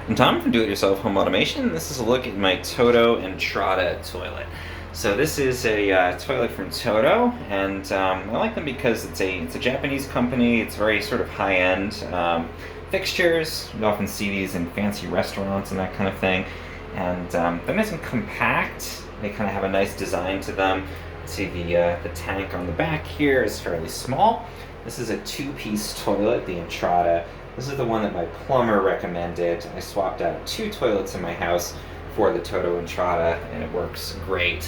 I'm Tom from Do-It-Yourself Home Automation. This is a look at my Toto Entrada toilet. So this is a toilet from Toto, and I like them because it's a Japanese company. It's very sort of high-end fixtures. You often see these in fancy restaurants and that kind of thing. And they're nice and compact. They kind of have a nice design to them. See the tank on the back here is fairly small. This is a two-piece toilet, the Entrada. This is the one that my plumber recommended. I swapped out 2 toilets in my house for the Toto Entrada, and it works great.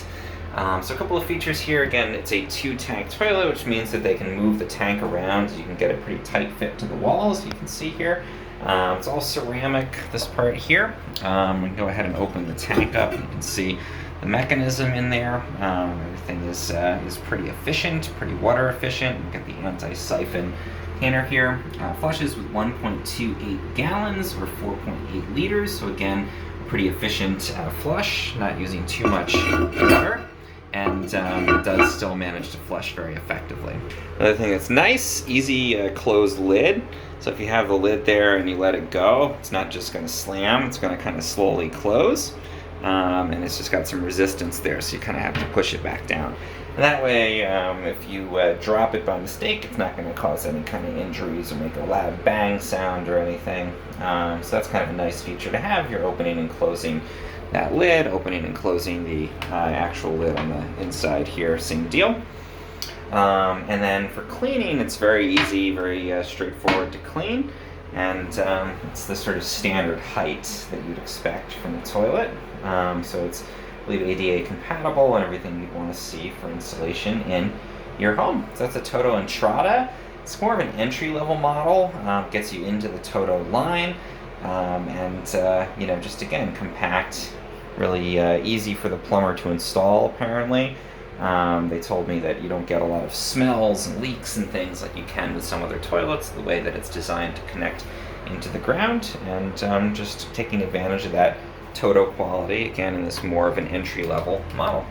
So a couple of features here. Again, it's a 2-tank toilet, which means that they can move the tank around. You can get a pretty tight fit to the walls, you can see here. It's all ceramic, this part here. We can go ahead and open the tank up. You can see the mechanism in there. Everything is pretty efficient, pretty water efficient. You've got the anti-siphon container here. Flushes with 1.28 gallons or 4.8 liters. So again, pretty efficient flush, not using too much water. And it does still manage to flush very effectively. Another thing that's nice, easy closed lid. So if you have the lid there and you let it go, it's not just going to slam, it's going to kind of slowly close. And it's just got some resistance there, so you kind of have to push it back down. And that way, if you drop it by mistake, it's not going to cause any kind of injuries or make a loud bang sound or anything. So that's kind of a nice feature to have. You're opening and closing that lid, opening and closing the actual lid on the inside here, same deal. And then for cleaning, it's very easy, very straightforward to clean. And it's the sort of standard height that you'd expect from the toilet. So it's, I believe, ADA compatible and everything you'd want to see for installation in your home. So that's a Toto Entrada. It's more of an entry-level model, gets you into the Toto line, and just again, compact, really easy for the plumber to install, apparently. They told me that you don't get a lot of smells and leaks and things like you can with some other toilets, the way that it's designed to connect into the ground, and just taking advantage of that Toto quality, again, in this more of an entry-level model.